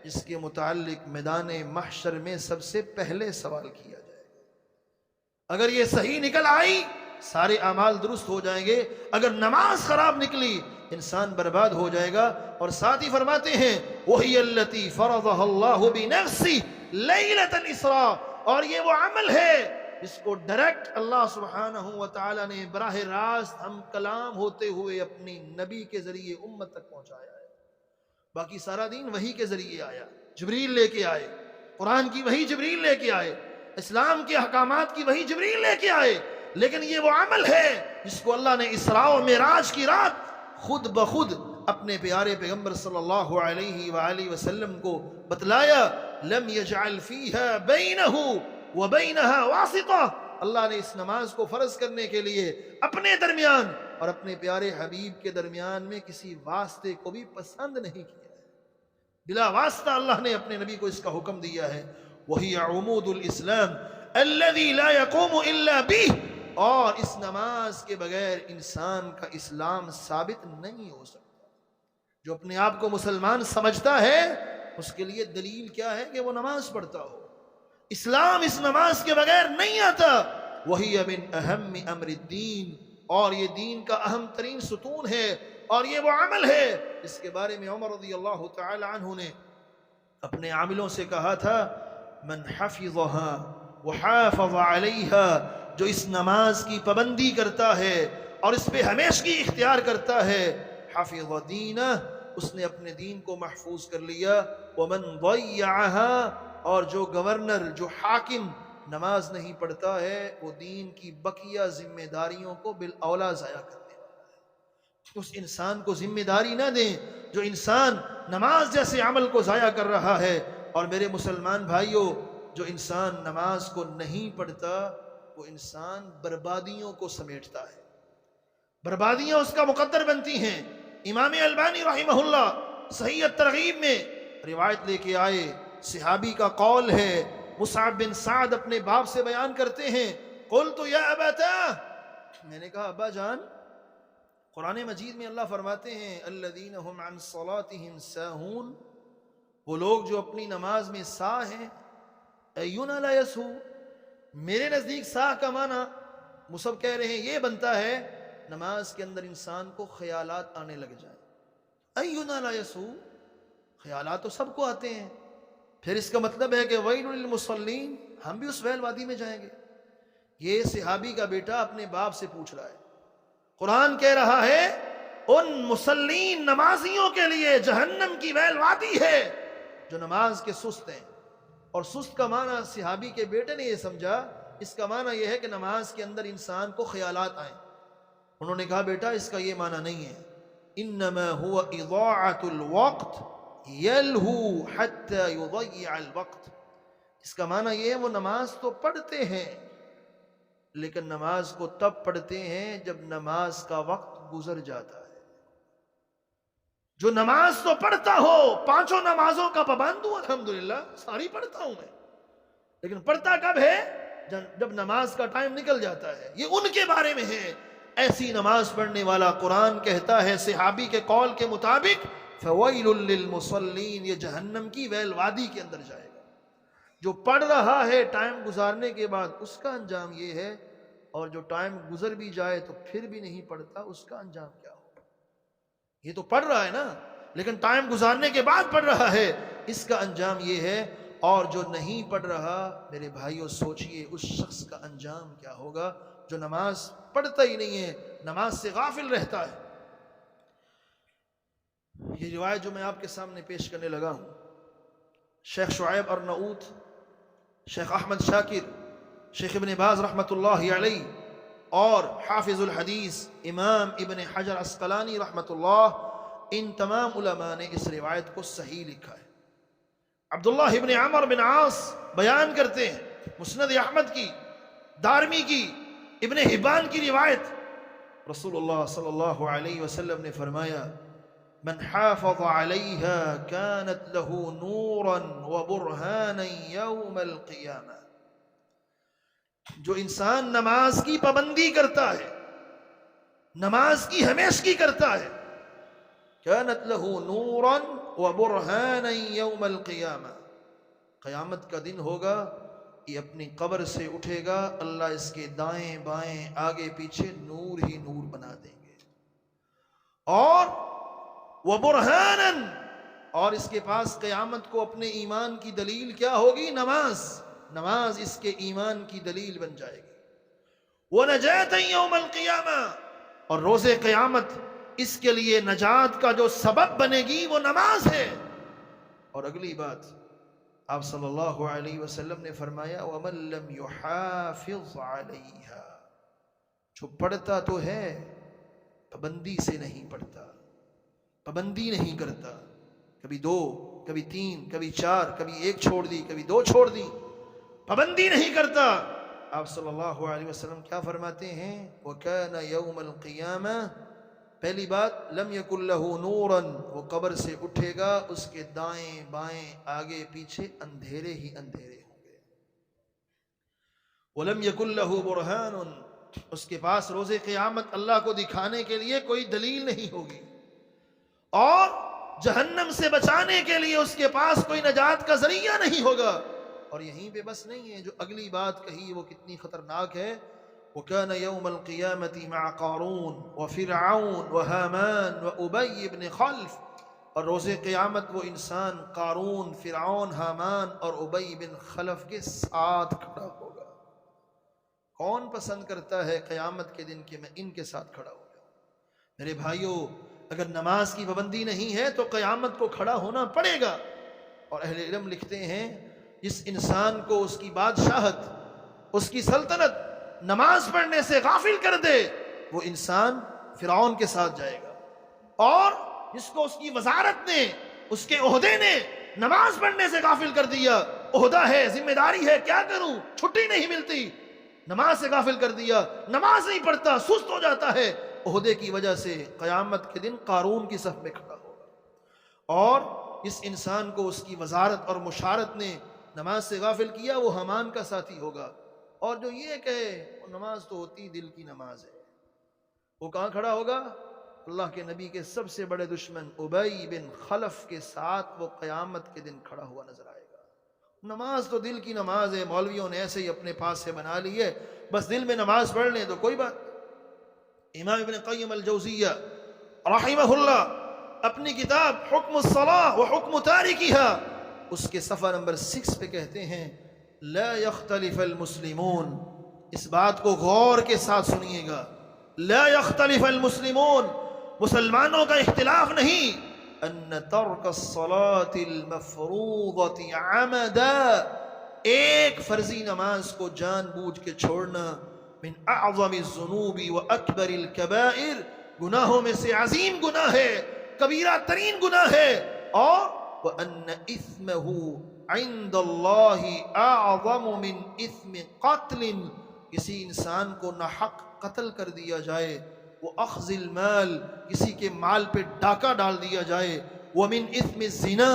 جس کے متعلق میدان محشر میں سب سے پہلے سوال کیا جائے گا۔ اگر یہ صحیح نکل آئی سارے اعمال درست ہو جائیں گے، اگر نماز خراب نکلی انسان برباد ہو جائے گا۔ اور ساتھ ہی فرماتے ہیں وہی التی فرضها اللہ بنفسہ لیلۃ الاسراء، اور یہ وہ عمل ہے جس کو ڈائریکٹ اللہ سبحانہ و تعالی نے براہ راست ہم کلام ہوتے ہوئے اپنی نبی کے ذریعے امت تک پہنچایا ہے۔ باقی سارا دین وحی کے ذریعے آیا، جبریل لے کے آئے، قرآن کی وحی جبریل لے کے آئے، اسلام کے احکامات کی وحی جبریل لے کے آئے، لیکن یہ وہ عمل ہے جس کو اللہ نے اسراء و معراج کی رات خود بخود اپنے پیارے پیغمبر صلی اللہ علیہ وآلہ وسلم کو بتلایا، لم یجعل فیہا بینہ وبینہا واسطہ، اللہ نے اس نماز کو فرض کرنے کے لیے اپنے درمیان اور اپنے پیارے حبیب کے درمیان میں کسی واسطے کو بھی پسند نہیں کیا ہے، بلا واسطہ اللہ نے اپنے نبی کو اس کا حکم دیا ہے۔ وہی عمود الاسلام الذی لا یقوم الا بہ، اور اس نماز کے بغیر انسان کا اسلام ثابت نہیں ہو سکتا۔ جو اپنے آپ کو مسلمان سمجھتا ہے اس کے لیے دلیل کیا ہے کہ وہ نماز پڑھتا ہو، اسلام اس نماز کے بغیر نہیں آتا۔ وہی من اہم امر الدین، اور یہ دین کا اہم ترین ستون ہے، اور یہ وہ عمل ہے جس کے بارے میں عمر رضی اللہ تعالی عنہ نے اپنے عاملوں سے کہا تھا من حفظها وحافظ علیها، جو اس نماز کی پابندی کرتا ہے اور اس پہ ہمیشگی اختیار کرتا ہے، حفظ دینہ، اس نے اپنے دین کو محفوظ کر لیا، ومن ضیعها، اور جو گورنر، جو حاکم نماز نہیں پڑھتا ہے، وہ دین کی بقیہ ذمہ داریوں کو بالاولا ضائع کرنے والا ہے۔ اس انسان کو ذمہ داری نہ دیں جو انسان نماز جیسے عمل کو ضائع کر رہا ہے۔ اور میرے مسلمان بھائیوں، جو انسان نماز کو نہیں پڑھتا وہ انسان بربادیوں کو سمیٹتا ہے، بربادیاں اس کا مقدر بنتی ہیں۔ امام البانی رحمہ اللہ صحیح الترغیب میں روایت لے کے آئے، صحابی کا قول ہے، مصعب بن سعد اپنے باپ سے بیان کرتے ہیں، قلت یا ابتا، میں نے کہا ابا جان، قرآن مجید میں اللہ فرماتے ہیں الذین هم عن صلاتهم ساہون، وہ لوگ جو اپنی نماز میں ساہ ہیں، اینا لا یسہو، میرے نزدیک ساہ کا معنی مصعب کہہ رہے ہیں یہ بنتا ہے نماز کے اندر انسان کو خیالات آنے لگ جائیں۔ اینا لا یسہو، خیالات تو سب کو آتے ہیں، پھر اس کا مطلب ہے کہ ویل للمصلین، ہم بھی اس ویل وادی میں جائیں گے۔ یہ صحابی کا بیٹا اپنے باپ سے پوچھ رہا ہے، قرآن کہہ رہا ہے ان مسلین نمازیوں کے لیے جہنم کی ویل وادی ہے جو نماز کے سست ہیں۔ اور سست کا معنی صحابی کے بیٹے نے یہ سمجھا، اس کا معنی یہ ہے کہ نماز کے اندر انسان کو خیالات آئیں۔ انہوں نے کہا بیٹا اس کا یہ معنی نہیں ہے، انما هو اضاعۃ الوقت یلہو حتی یضیع الوقت، اس کا معنی یہ ہے وہ نماز تو پڑھتے ہیں لیکن نماز کو تب پڑھتے ہیں جب نماز کا وقت گزر جاتا ہے۔ جو نماز تو پڑھتا ہو، پانچوں نمازوں کا پابند ہوں، الحمدللہ ساری پڑھتا ہوں میں، لیکن پڑھتا کب ہے؟ جب نماز کا ٹائم نکل جاتا ہے۔ یہ ان کے بارے میں ہے، ایسی نماز پڑھنے والا قرآن کہتا ہے صحابی کے قول کے مطابق فویل للمصلین، یہ جہنم کی ویل وادی کے اندر جائے گا۔ جو پڑھ رہا ہے ٹائم گزارنے کے بعد اس کا انجام یہ ہے، اور جو ٹائم گزر بھی جائے تو پھر بھی نہیں پڑھتا، اس کا انجام کیا ہوگا؟ یہ تو پڑھ رہا ہے نا، لیکن ٹائم گزارنے کے بعد پڑھ رہا ہے، اس کا انجام یہ ہے۔ اور جو نہیں پڑھ رہا، میرے بھائیوں سوچئے اس شخص کا انجام کیا ہوگا جو نماز پڑھتا ہی نہیں ہے، نماز سے غافل رہتا ہے۔ یہ روایت جو میں آپ کے سامنے پیش کرنے لگا ہوں، شیخ شعیب ارناؤوط، شیخ احمد شاکر، شیخ ابن باز رحمۃ اللہ علیہ، اور حافظ الحدیث امام ابن حجر عسقلانی رحمۃ اللہ، ان تمام علماء نے اس روایت کو صحیح لکھا ہے۔ عبداللہ ابن عمر بن عاص بیان کرتے ہیں، مسند احمد کی، دارمی کی، ابن حبان کی روایت، رسول اللہ صلی اللہ علیہ وسلم نے فرمایا من حافظ علیہا کانت له نورا وبرہانا یوم القیامہ، جو انسان نماز کی پابندی کرتا ہے، نماز کی ہمیشگی کرتا ہے، کانت له نورا وبرہانا یوم القیامہ، قیامت کا دن ہوگا، یہ اپنی قبر سے اٹھے گا، اللہ اس کے دائیں بائیں آگے پیچھے نور ہی نور بنا دیں گے، اور وبرہانا، اور اس کے پاس قیامت کو اپنے ایمان کی دلیل کیا ہوگی؟ نماز، نماز اس کے ایمان کی دلیل بن جائے گی، ونجاتا یوم القیامہ، اور روز قیامت اس کے لیے نجات کا جو سبب بنے گی وہ نماز ہے۔ اور اگلی بات آپ صلی اللہ علیہ وسلم نے فرمایا وَمَن لَّمْ يُحَافِظْ عَلَيْهَا، جو پڑھتا تو ہے پابندی سے نہیں پڑھتا، پابندی نہیں کرتا، کبھی 2، کبھی 3، کبھی 4، کبھی 1 چھوڑ دی، کبھی 2 چھوڑ دی، پابندی نہیں کرتا، آپ صلی اللہ علیہ وسلم کیا فرماتے ہیں؟ وَكَانَ يَوْمَ الْقِيَامَةِ، پہلی بات لم یکن لہ نورا، وہ قبر سے اٹھے گا، اس کے دائیں بائیں آگے پیچھے اندھیرے ہی اندھیرے ہوں گے، ولم یکن لہ برہان، اس کے پاس روز قیامت اللہ کو دکھانے کے لیے کوئی دلیل نہیں ہوگی، اور جہنم سے بچانے کے لیے اس کے پاس کوئی نجات کا ذریعہ نہیں ہوگا۔ اور یہیں پہ بس نہیں ہے، جو اگلی بات کہی وہ کتنی خطرناک ہے، وَكَانَ يَوْمَ الْقِيَامَةِ مَعَ قَارُونَ وَفِرْعَوْنَ وَهَامَانَ وَأُبَيِّ بْنِ خَلْفَ، اور روز قیامت وہ انسان قارون، فرعون، حامان اور ابی بن خلف کے ساتھ کھڑا ہوگا۔ کون پسند کرتا ہے قیامت کے دن کہ میں ان کے ساتھ کھڑا ہو جاؤں؟ میرے بھائیوں، اگر نماز کی پابندی نہیں ہے تو قیامت کو کھڑا ہونا پڑے گا۔ اور اہل علم لکھتے ہیں جس انسان کو اس کی بادشاہت، اس کی سلطنت نماز پڑھنے سے غافل کر دے، وہ انسان فرعون کے ساتھ جائے گا۔ اور جس کو اس کی وزارت نے، اس کے عہدے نے نماز پڑھنے سے غافل کر دیا، عہدہ ہے، ذمہ داری ہے، کیا کروں، چھٹی نہیں ملتی، نماز سے غافل کر دیا، نماز نہیں پڑھتا، سست ہو جاتا ہے، عہدے کی وجہ سے قیامت کے دن قارون کی صف میں کھڑا ہوگا۔ اور اس انسان کو اس کی وزارت اور مشارت نے نماز سے غافل کیا، وہ حامان کا ساتھی ہوگا۔ اور جو یہ کہے وہ نماز تو ہوتی دل کی نماز ہے، وہ کہاں کھڑا ہوگا؟ اللہ کے نبی کے سب سے بڑے دشمن ابی بن خلف کے ساتھ وہ قیامت کے دن کھڑا ہوا نظر آئے گا۔ نماز تو دل کی نماز ہے، مولویوں نے ایسے ہی اپنے پاس سے بنا لی ہے، بس دل میں نماز پڑھ لیں تو کوئی بات۔ امام ابن قیم الجوزیہ رحمہ اللہ اپنی کتاب حکم الصلاۃ و حکم تارکھا، اس کے صفحہ نمبر 6 پہ کہتے ہیں لا یختلف المسلمون، اس بات کو غور کے ساتھ سنیے گا، لا یختلف المسلمون، مسلمانوں کا اختلاف نہیں، ان ترک الصلاۃ المفروضۃ عمدا، ایک فرضی نماز کو جان بوجھ کے چھوڑنا، من اعظم الذنوب واکبر الکبائر، گناہوں میں سے عظیم گناہ ہے، کبیرہ ترین گناہ ہے، اور وان اثمہ عند اللہ اعظم من اثم قتل، کسی انسان کو ناحق قتل کر دیا جائے، وہ اخذ المال، کسی کے مال پہ ڈاکہ ڈال دیا جائے، ومن اثم الزنا،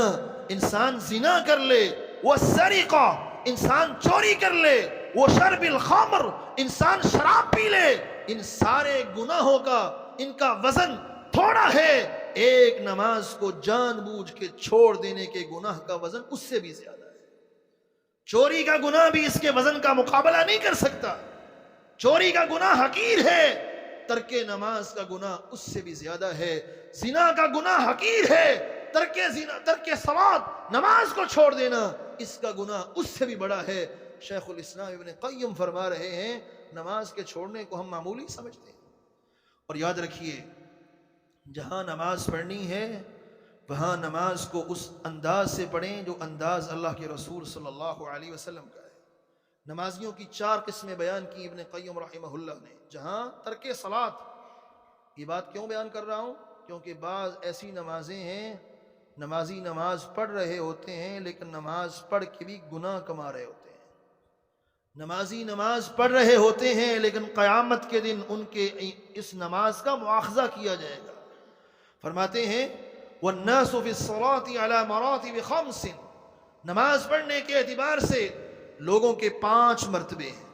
انسان زنا کر لے، والسرقہ، انسان چوری کر لے، وشرب الخمر، انسان شراب پی لے، ان سارے گناہوں کا ان کا وزن تھوڑا ہے، ایک نماز کو جان بوجھ کے چھوڑ دینے کے گناہ کا وزن اس سے بھی زیادہ ہے۔ چوری کا گناہ بھی اس کے وزن کا مقابلہ نہیں کر سکتا، چوری کا گناہ حقیر ہے، ترک نماز کا گناہ اس سے بھی زیادہ ہے، زنا کا گناہ حقیر ہے، ترک صلاۃ، نماز کو چھوڑ دینا، اس کا گناہ اس سے بھی بڑا ہے۔ شیخ الاسلام ابن قیم فرما رہے ہیں نماز کے چھوڑنے کو ہم معمولی سمجھتے ہیں، اور یاد رکھیے جہاں نماز پڑھنی ہے وہاں نماز کو اس انداز سے پڑھیں جو انداز اللہ کے رسول صلی اللہ علیہ وسلم کا ہے۔ نمازیوں کی 4 قسمیں بیان کی ابن قیم رحمہ اللہ نے۔ جہاں ترک صلاۃ، یہ بات کیوں بیان کر رہا ہوں؟ کیونکہ بعض ایسی نمازیں ہیں نمازی نماز پڑھ رہے ہوتے ہیں لیکن نماز پڑھ کے بھی گناہ کما رہے ہوتے ہیں، نمازی نماز پڑھ رہے ہوتے ہیں لیکن قیامت کے دن ان کے اس نماز کا مواخذہ کیا جائے گا۔ فرماتے ہیں والناس فی الصلاۃ علی مراتب 5، نماز پڑھنے کے اعتبار سے لوگوں کے 5 مرتبے ہیں،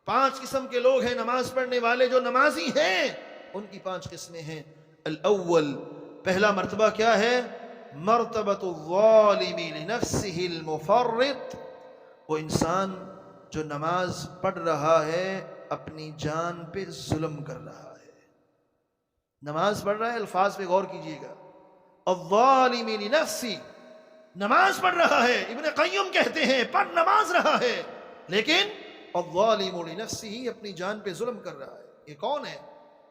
5 قسم کے لوگ ہیں نماز پڑھنے والے جو نمازی ہیں، ان کی 5 قسمیں ہیں۔ الاول، پہلا مرتبہ کیا ہے؟ مرتبۃ الظالم لنفسہ المفرط، وہ انسان جو نماز پڑھ رہا ہے اپنی جان پہ ظلم کر رہا ہے۔ نماز پڑھ رہا ہے، الفاظ پہ غور کیجئے گا، الظالم لنفسہ، نماز پڑھ رہا ہے، ابن قیم کہتے ہیں پڑھ نماز رہا ہے لیکن الظالم لنفسہ، اپنی جان پہ ظلم کر رہا ہے۔ یہ کون ہے؟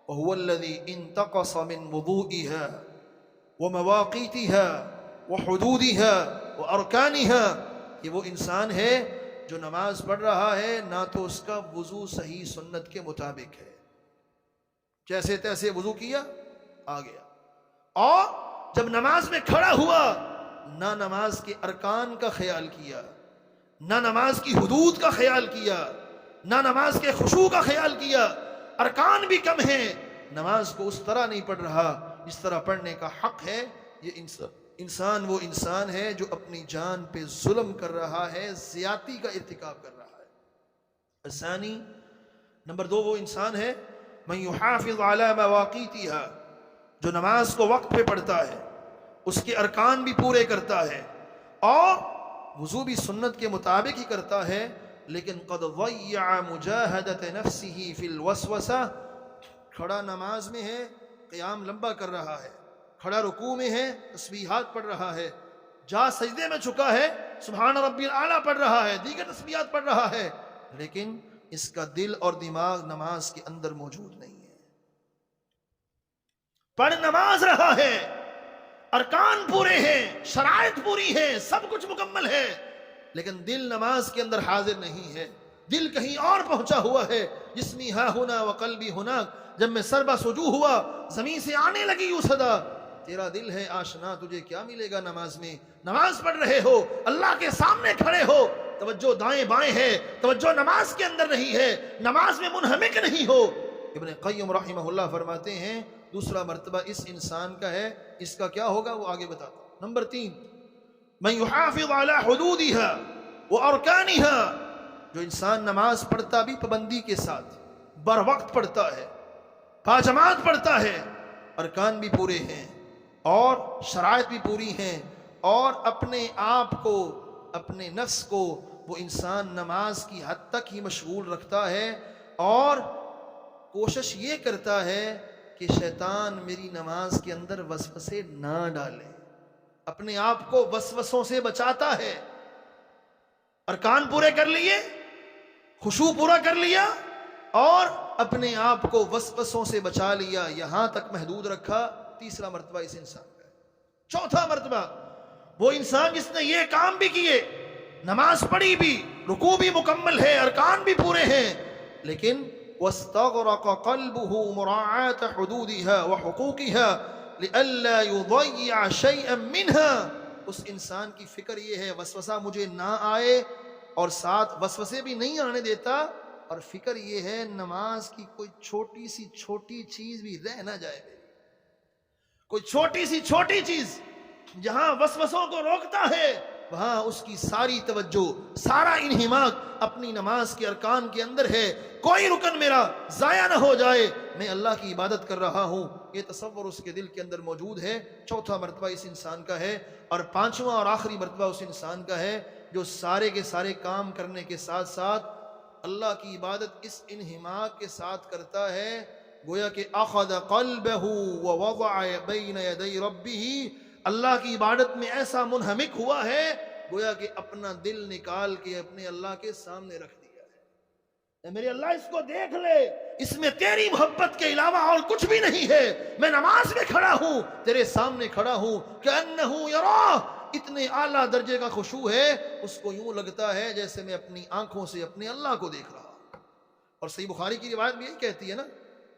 وهو الذي انتقص من وضوئها ومواقيتها وحدودها واركانها، یہ وہ انسان ہے جو نماز پڑھ رہا ہے نہ تو اس کا وضو صحیح سنت کے مطابق ہے، جیسے تیسے وضو کیا آ گیا، اور جب نماز میں کھڑا ہوا نہ نماز کے ارکان کا خیال کیا، نہ نماز کی حدود کا خیال کیا، نہ نماز کے خشوع کا خیال کیا، ارکان بھی کم ہیں، نماز کو اس طرح نہیں پڑھ رہا جس طرح پڑھنے کا حق ہے، یہ انسان وہ انسان ہے جو اپنی جان پہ ظلم کر رہا ہے، زیادتی کا ارتکاب کر رہا ہے۔ الثانی، نمبر 2، وہ انسان ہے من یحافظ علی مواقیتها، جو نماز کو وقت پہ پڑھتا ہے، اس کے ارکان بھی پورے کرتا ہے اور وضو بھی سنت کے مطابق ہی کرتا ہے، لیکن قد ضیع مجاہدت نفسہ فی الوسوسہ، کھڑا نماز میں ہے، قیام لمبا کر رہا ہے، کھڑا رکوع میں ہے تسبیحات پڑھ رہا ہے، جا سجدے میں چکا ہے سبحان ربی الاعلیٰ پڑھ رہا ہے، دیگر تسبیحات پڑھ رہا ہے، لیکن اس کا دل اور دماغ نماز کے اندر موجود نہیں ہے۔ پڑھ نماز رہا ہے، ارکان پورے ہیں، شرائط پوری ہیں، سب کچھ مکمل ہے، لیکن دل نماز کے اندر حاضر نہیں ہے، دل کہیں اور پہنچا ہوا ہے۔ جسمی ہا ہونا و قلبی ہونا، جب میں سربا سجو ہوا زمین سے آنے لگی یوں صدا، تیرا دل ہے آشنا تجھے کیا ملے گا نماز میں؟ نماز پڑھ رہے ہو، اللہ کے سامنے کھڑے ہو، توجہ دائیں بائیں ہے، توجہ نماز کے اندر نہیں ہے، نماز میں منہمک نہیں ہو۔ ابن قیم رحمہ اللہ فرماتے ہیں دوسرا مرتبہ اس انسان کا ہے، اس کا کیا ہوگا وہ آگے بتاتا ہوں۔ نمبر 3، من یحافظ علی حدودها وارکانها، جو انسان نماز پڑھتا بھی پابندی کے ساتھ، بر وقت پڑھتا ہے، باجماعت پڑھتا ہے، ارکان بھی پورے ہیں اور شرائط بھی پوری ہیں، اور اپنے آپ کو اپنے نفس کو وہ انسان نماز کی حد تک ہی مشغول رکھتا ہے اور کوشش یہ کرتا ہے کہ شیطان میری نماز کے اندر وسوسے نہ ڈالے، اپنے آپ کو وسوسوں سے بچاتا ہے۔ ارکان پورے کر لیے، خشوع پورا کر لیا اور اپنے آپ کو وسوسوں سے بچا لیا، یہاں تک محدود رکھا۔ تیسرا مرتبہ اس انسان کا ہے۔ چوتھا مرتبہ وہ انسان جس نے یہ کام بھی کیے، نماز پڑھی بھی، رکوع بھی مکمل ہے، ارکان بھی پورے ہیں، لیکن واستغرق قلبه مراعاة حدودها وحقوقها لئلا يضيع شيئا منها، اس انسان کی فکر یہ ہے وسوسہ مجھے نہ آئے، اور ساتھ وسوسے بھی نہیں آنے دیتا، اور فکر یہ ہے نماز کی کوئی چھوٹی سی چھوٹی چیز بھی رہ نہ جائے، کوئی چھوٹی سی چھوٹی چیز جہاں وسوسوں کو روکتا ہے وہاں اس کی ساری توجہ، سارا انہماک اپنی نماز کے ارکان کے اندر ہے، کوئی رکن میرا ضائع نہ ہو جائے، میں اللہ کی عبادت کر رہا ہوں، یہ تصور اس کے دل کے اندر موجود ہے۔ چوتھا مرتبہ اس انسان کا ہے، اور پانچواں اور آخری مرتبہ اس انسان کا ہے جو سارے کے سارے کام کرنے کے ساتھ ساتھ اللہ کی عبادت اس انہماک کے ساتھ کرتا ہے، گویا کہ اخذ قلبہ ووضع بین یدی ربہ، اللہ کی عبادت میں ایسا منہمک ہوا ہے گویا کہ اپنا دل نکال کے اپنے اللہ کے سامنے رکھ دیا ہے۔ میرے اللہ اس کو دیکھ لے، اس میں تیری محبت کے علاوہ اور کچھ بھی نہیں ہے، میں نماز میں کھڑا ہوں، تیرے سامنے کھڑا ہوں، کأنہ یراہ، اتنے اعلیٰ درجے کا خشوع ہے، اس کو یوں لگتا ہے جیسے میں اپنی آنکھوں سے اپنے اللہ کو دیکھ رہا ہوں۔ اور صحیح بخاری کی روایت بھی یہی کہتی ہے نا،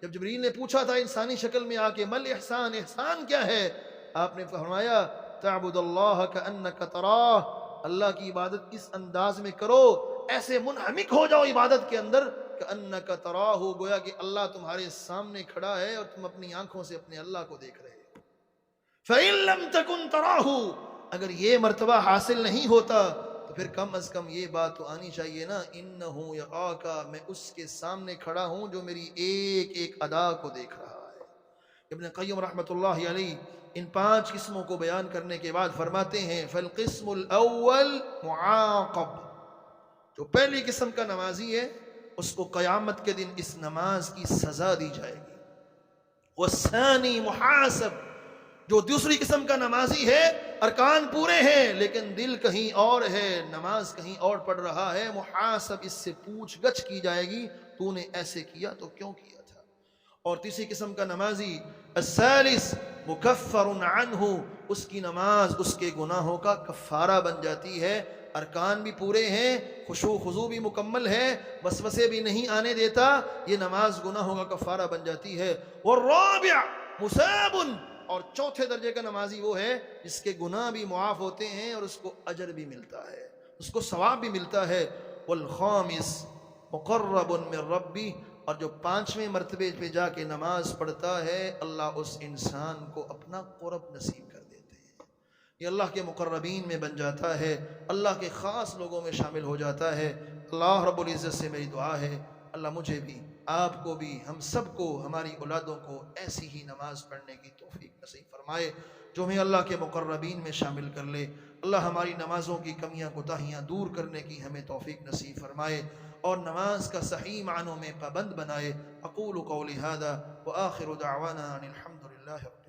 جب جبریل نے پوچھا تھا انسانی شکل میں آ کے مل احسان، احسان کیا ہے، آپ نے فرمایا تعبد اللہ کأنک تراہ، اللہ کی عبادت اس انداز میں کرو، ایسے منہمک ہو جاؤ عبادت کے اندر، کأنک تراہ، گویا کہ اللہ تمہارے سامنے کھڑا ہے اور تم اپنی آنکھوں سے اپنے اللہ کو دیکھ رہے ہو۔ فَإِن لَمْ تَكُنْ تَرَاهُ، اگر یہ مرتبہ حاصل نہیں ہوتا تو پھر کم از کم یہ بات تو آنی چاہیے نا، اِنَّهُ يَرَاكَ، میں اس کے سامنے کھڑا ہوں جو میری ایک ایک ادا کو دیکھ رہا ہے۔ ابن قیم رحمۃ اللہ علیہ ان 5 قسموں کو بیان کرنے کے بعد فرماتے ہیں فالقسم الاول معاقب، جو پہلی قسم کا نمازی ہے اس کو قیامت کے دن اس نماز کی سزا دی جائے گی۔ والثانی محاسب، جو دوسری قسم کا نمازی ہے، ارکان پورے ہیں لیکن دل کہیں اور ہے، نماز کہیں اور پڑھ رہا ہے، محاسب، اس سے پوچھ گچھ کی جائے گی تو نے ایسے کیا تو کیوں کیا تھا۔ اور تیسری قسم کا نمازی الثالث مکفر عنہ، اس کی نماز اس کے گناہوں کا کفارہ بن جاتی ہے، ارکان بھی پورے ہیں، خشوع خضوع بھی مکمل ہے، وسوسے بھی نہیں آنے دیتا، یہ نماز گناہوں کا کفارہ بن جاتی ہے۔ والرابع مثاب، اور چوتھے درجے کا نمازی وہ ہے جس کے گناہ بھی معاف ہوتے ہیں اور اس کو اجر بھی ملتا ہے، اس کو ثواب بھی ملتا ہے۔ والخامس مقرب من ربی، اور جو 5ویں مرتبے پہ جا کے نماز پڑھتا ہے اللہ اس انسان کو اپنا قرب نصیب کر دیتے ہیں، یہ اللہ کے مقربین میں بن جاتا ہے، اللہ کے خاص لوگوں میں شامل ہو جاتا ہے۔ اللہ رب العزت سے میری دعا ہے اللہ مجھے بھی، آپ کو بھی، ہم سب کو، ہماری اولادوں کو ایسی ہی نماز پڑھنے کی توفیق نصیب فرمائے جو ہمیں اللہ کے مقربین میں شامل کر لے۔ اللہ ہماری نمازوں کی کمیاں کوتاہیاں دور کرنے کی ہمیں توفیق نصیب فرمائے اور نماز کا صحیح معنوں میں پابند بنائے۔ اقول قولی ھذا وآخر دعوانا ان الحمد للہ رب